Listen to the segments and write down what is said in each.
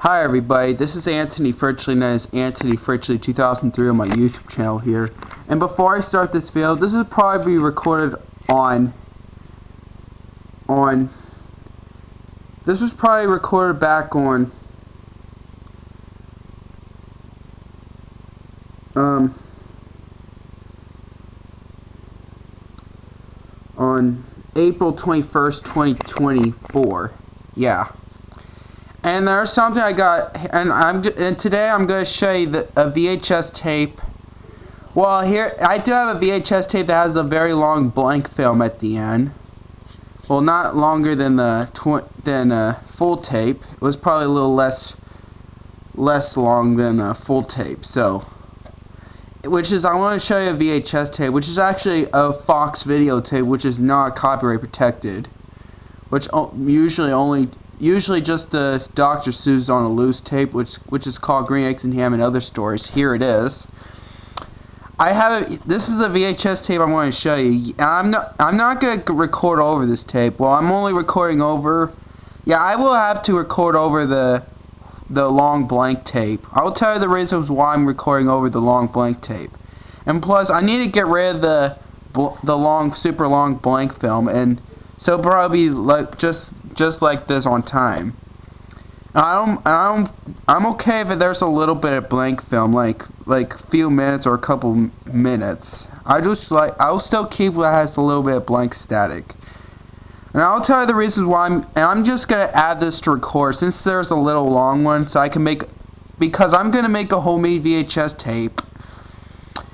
Hi everybody, this is Anthony Fritchley, known as Anthony Fritchley 2003 on my YouTube channel here. And before I start this video, this is probably recorded this was probably recorded back on April 21st, 2024. Yeah. And there's something I got, and today I'm going to show you a VHS tape. Well, here I do have a VHS tape that has a very long blank film at the end. Well, not longer than the full tape. It was probably a little less long than a full tape. So, I want to show you a VHS tape, which is actually a Fox videotape, which is not copyright protected, which usually just the Dr. Seuss on a loose tape, which is called Green Eggs and Ham and Other Stories. Here it is. This is the VHS tape I'm going to show you. And I'm not going to record over this tape. Well, I'm only recording over. Yeah, I will have to record over the long blank tape. I will tell you the reasons why I'm recording over the long blank tape. And plus, I need to get rid of the super long blank film, and so probably like just like this on time. I'm okay if there's a little bit of blank film, like few minutes or a couple minutes. I'll still keep what has a little bit of blank static. And I'll tell you the reasons why I'm just gonna add this to record since there's a little long one, so I can because I'm gonna make a homemade VHS tape.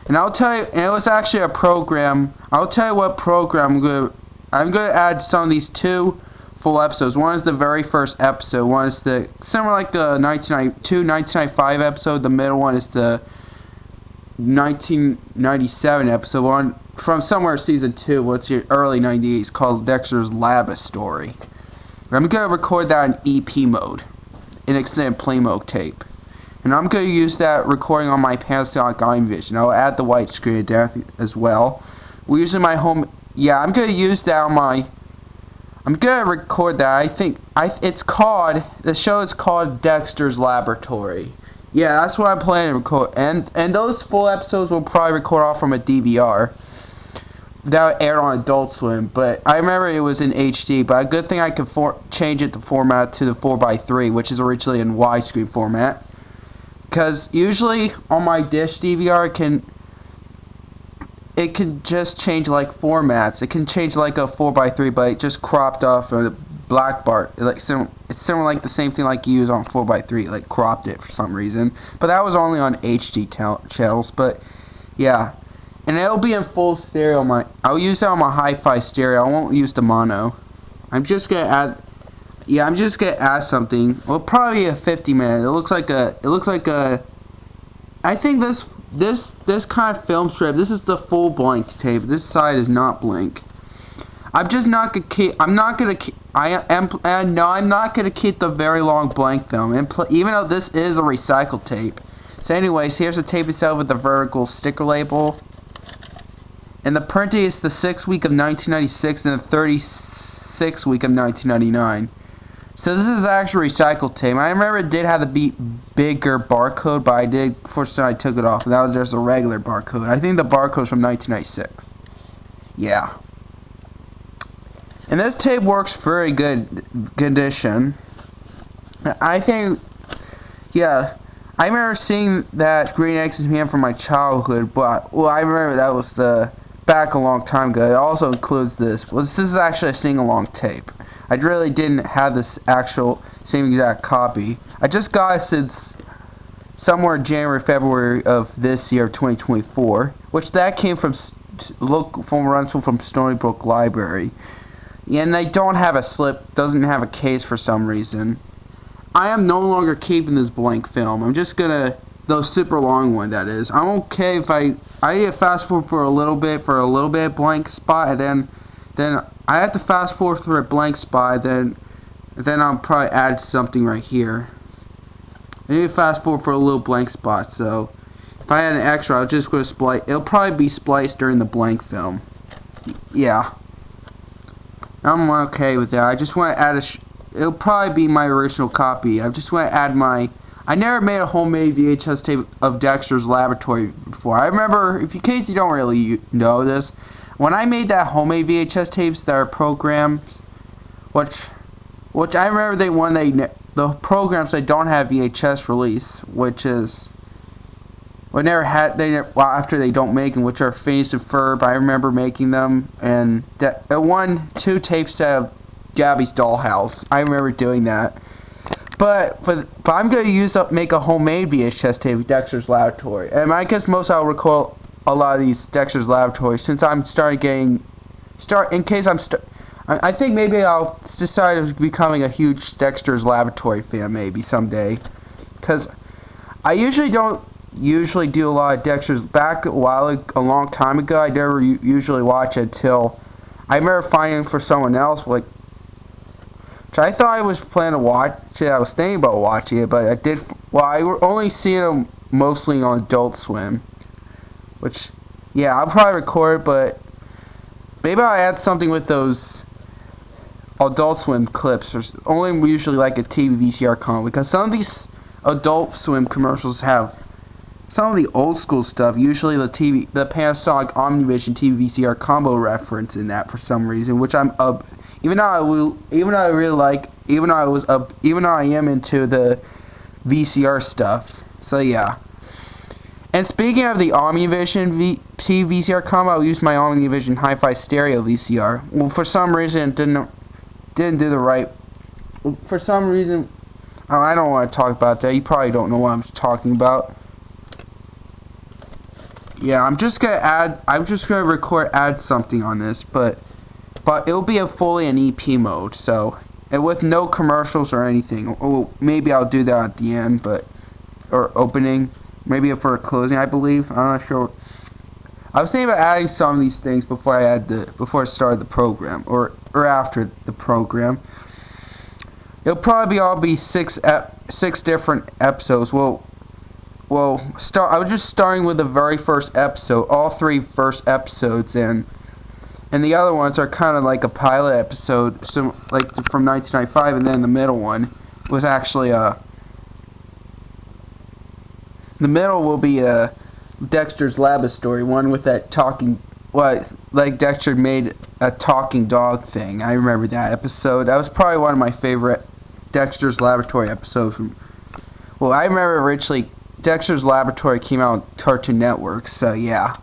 And I'll tell you, and it was actually a program. I'll tell you what program I'm gonna add some of these two full episodes. One is the very first episode. One is similar like the 1995 episode. The middle one is the 1997 episode. One from somewhere season 2. What's your early 90s called Dexter's Lab Story. I'm gonna record that in EP mode, in extended play mode tape, and I'm gonna use that recording on my Panasonic iVision. I'll add the white screen as well. We're using my home. Yeah, I'm gonna use that on my. I'm gonna record that. The show is called Dexter's Laboratory. Yeah, that's what I'm planning to record. And those full episodes will probably record off from a DVR. That aired on Adult Swim, but I remember it was in HD. But a good thing I could change it to format to the 4:3, which is originally in widescreen format. Because usually on my dish DVR, it can just change like formats. It can change like a 4:3, but it just cropped off a black bar. It's similar like the same thing like you use on 4:3, like cropped it for some reason. But that was only on HD channels. But yeah, and it'll be in full stereo. I'll use that on my hi-fi stereo. I won't use the mono. I'm just gonna add. Yeah, I'm just gonna add something. Well, probably a 50-minute. It looks like a. I think this kind of film strip. This is the full blank tape. This side is not blank. I'm just not gonna keep. I'm not gonna keep. I'm not gonna keep the very long blank film. And even though this is a recycled tape. So, anyways, here's the tape itself with the vertical sticker label. And the printing is the 6th week of 1996 and the 36th week of 1999. So this is actually recycled tape. I remember it did have the bigger barcode, but fortunately I took it off. And that was just a regular barcode. I think the barcode's from 1996. Yeah. And this tape works very good condition. I think, yeah. I remember seeing that Green Eggs and Ham from my childhood, but I remember that was back a long time ago. It also includes this. Well, this is actually a sing-along tape. I really didn't have this actual same exact copy. I just got it since somewhere January, February of this year, 2024, which that came from rental from Stony Brook Library. And they don't have a slip, doesn't have a case for some reason. I am no longer keeping this blank film. I'm just gonna, the super long one that is. I'm okay if I fast forward for a little bit blank spot, and then I have to fast forward for a blank spot, then I'll probably add something right here. I need to fast forward for a little blank spot, so if I had an extra, I'll just go to splice. It'll probably be spliced during the blank film. Yeah. I'm okay with that. I just want to add it'll probably be my original copy. I just want to add my. I never made a homemade VHS tape of Dexter's Laboratory before. I remember, in case you don't really know this, when I made that homemade VHS tapes that are programs, which I remember the programs that don't have VHS release, which is after they don't make them, which are Phineas and Ferb. I remember making them, and two tapes that have Gabby's Dollhouse. I remember doing that. But I'm gonna make a homemade VHS tape of Dexter's Laboratory, and I guess I'll record a lot of these Dexter's Laboratory since I'm I think maybe I'll decide on becoming a huge Dexter's Laboratory fan maybe someday, because I don't usually do a lot of Dexter's. Back a long time ago, I never usually watch it until I remember finding for someone else, which I thought I was planning to watch it. I was thinking about watching it, but I did. Well, I only seen them mostly on Adult Swim, which, yeah, I'll probably record, but maybe I'll add something with those Adult Swim clips, or only usually like a TV VCR combo, because some of these Adult Swim commercials have some of the old school stuff, usually the Panasonic Omnivision TV VCR combo reference in that for some reason, which I'm up. Even though I am into the VCR stuff. So yeah. And speaking of the Omnivision TV VCR combo, I'll use my Omnivision Hi-Fi Stereo VCR. Well, for some reason it didn't do the right. For some reason, I don't want to talk about that. You probably don't know what I'm talking about. Yeah, I'm just gonna add something on this, but it'll be fully an EP mode, so, and with no commercials or anything. Or maybe I'll do that at the end, or opening, maybe for a closing, I believe. I'm not sure. I was thinking about adding some of these things before I started the program, or after the program. It'll probably all be six different episodes. I was just starting with the very first episode, all three first episodes, and the other ones are kind of like a pilot episode, so like from 1995, and then the middle one was actually the middle will be Dexter's Laboratory, one with that talking, like Dexter made a talking dog thing. I remember that episode. That was probably one of my favorite Dexter's Laboratory episodes. I remember originally Dexter's Laboratory came out on Cartoon Network, so yeah.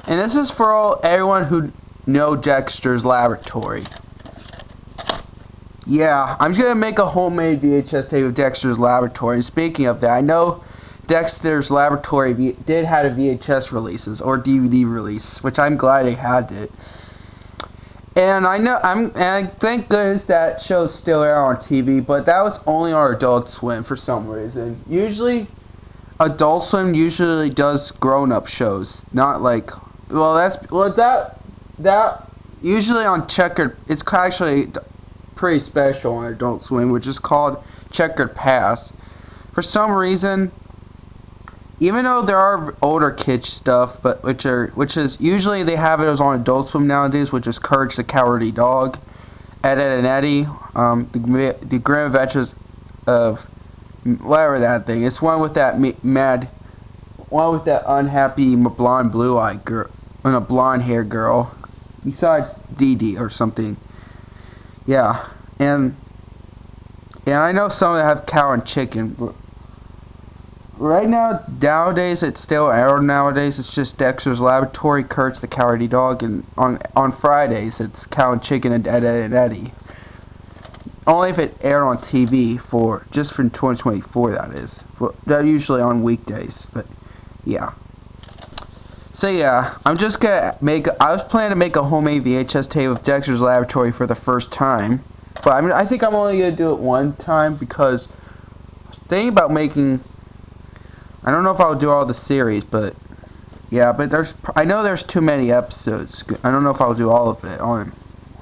And this is for everyone who know Dexter's Laboratory. Yeah, I'm just going to make a homemade VHS tape of Dexter's Laboratory. And speaking of that, I know Dexter's Laboratory did have a VHS releases or DVD release, which I'm glad they had it. And and thank goodness that show's still out on TV, but that was only on Adult Swim for some reason. Usually, Adult Swim usually does grown-up shows, not like, that usually on Checkered. It's actually pretty special on Adult Swim, which is called Checkered Past. For some reason, even though there are older kids stuff, but which is usually they have it as on Adult Swim nowadays, which is Courage the Cowardly Dog, Ed, Edd and Eddy, the Grim Adventures of whatever that thing. It's one with that unhappy blonde blue-eyed girl and a blonde-haired girl. Besides Dee Dee or something. Yeah, and I know some of them have cow and chicken. But right now, nowadays, it's still aired nowadays. It's just Dexter's Laboratory, Courage the Cowardly Dog, and on Fridays, it's Cow and Chicken and Ed, Edd and Eddy. Only if it aired on TV just for 2024, that is. Well, they're usually on weekdays, but yeah. So yeah, I was planning to make a homemade VHS tape of Dexter's Laboratory for the first time. But I think I'm only going to do it one time because thinking about making, I don't know if I'll do all the series, but yeah, but I know there's too many episodes. I don't know if I'll do all of it on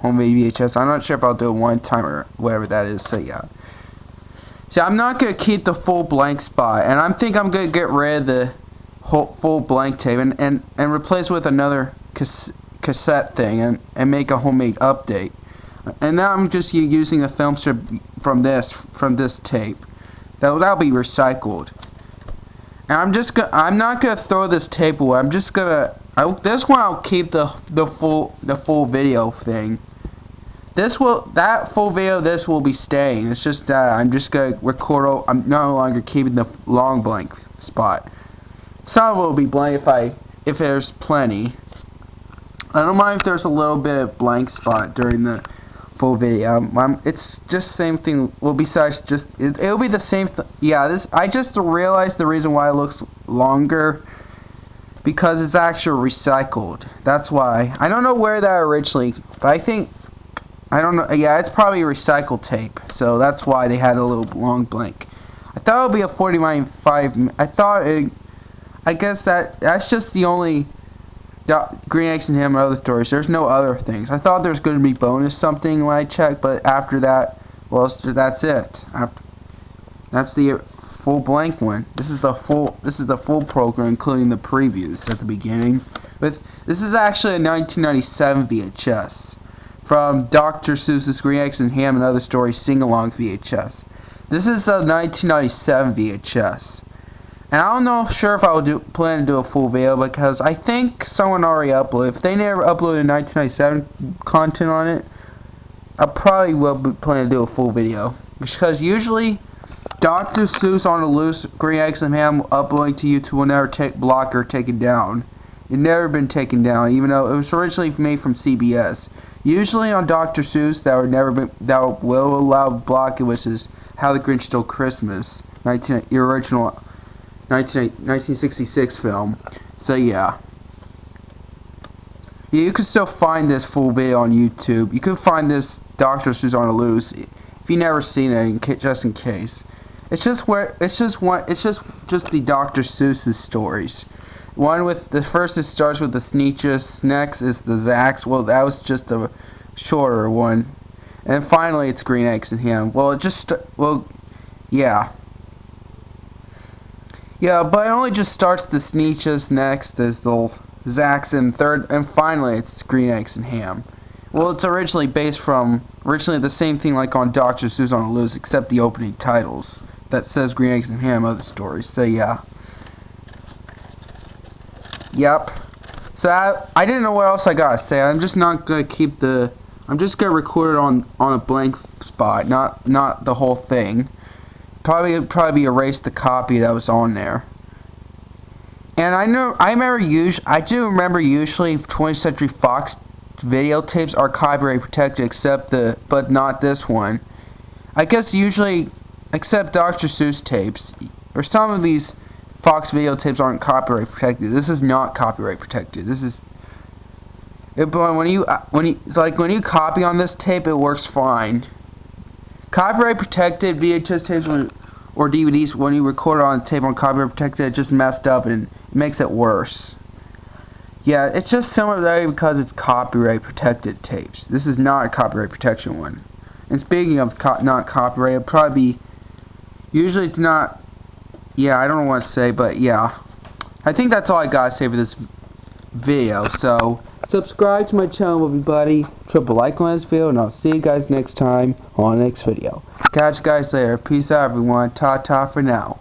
homemade VHS. I'm not sure if I'll do it one time or whatever that is, so yeah. See, I'm not going to keep the full blank spot, and I'm going to get rid of the full blank tape and replace with another cassette thing and make a homemade update. And now I'm just using a film strip from this tape. That'll be recycled. And I'm not gonna throw this tape away. I'm just gonna this one I'll keep the full video thing. That full video, this will be staying. It's just that I'm just gonna record. I'm no longer keeping the long blank spot. Some of it will be blank if there's plenty. I don't mind if there's a little bit of blank spot during the full video. It's just same thing. Well, besides just it'll be the same. Yeah, I just realized the reason why it looks longer. Because it's actually recycled. That's why. I don't know where that originally, but I don't know. Yeah, it's probably recycled tape. So that's why they had a little long blank. I thought it would be a 49.5. I guess that's just the only Green Eggs and Ham and other stories. There's no other things. I thought there was going to be bonus something when I checked, but after that, well, that's it. That's the full blank one. This is the full program, including the previews at the beginning. This is actually a 1997 VHS from Dr. Seuss's Green Eggs and Ham and Other Stories sing-along VHS. This is a 1997 VHS. And I don't know sure if I will plan to do a full video because I think someone already uploaded. If they never uploaded 1997 content on it, I probably will plan to do a full video. Because Dr. Seuss on the Loose, Green Eggs and Ham uploading to YouTube will never block or taken down. It never been taken down, even though it was originally made from CBS. Usually on Dr. Seuss, that will allow block it, which is How the Grinch Stole Christmas, the original 1966 film. So yeah. You can still find this full video on YouTube. You can find this Dr. Seuss on the Loose if you never seen it, just in case. It's just the Dr. Seuss's stories. One with the first, it starts with the Sneetches. Next is the Zacks. Well, that was just a shorter one. And finally, it's Green Eggs and Ham. Well, yeah. Yeah, but it only just starts the Sneetches. Next is the Zacks, and third, and finally, it's Green Eggs and Ham. Well, it's originally the same thing like on Dr. Seuss on the Loose, except the opening titles that says Green Eggs and Ham Other Stories. So yeah. Yep. So I didn't know what else I gotta say. I'm just not gonna I'm just gonna record it on a blank spot, not the whole thing. Probably erase the copy that was on there. And I do remember usually 20th Century Fox videotapes are copyright protected, but not this one. I guess usually, except Dr. Seuss tapes, or some of these Fox videotapes aren't copyright protected. This is not copyright protected. But when you copy on this tape, it works fine. Copyright protected VHS tapes or DVDs, when you record it on tape on copyright protected, it just messed up and it makes it worse. Yeah, it's just similar to that because it's copyright protected tapes. This is not a copyright protection one. And speaking of not copyright, it'll probably be, usually it's not, yeah, I don't know what to say, but yeah. I think that's all I gotta say for this video. So, subscribe to my channel, everybody. Triple like on this video, and I'll see you guys next time on the next video. Catch you guys later. Peace out, everyone. Ta-ta for now.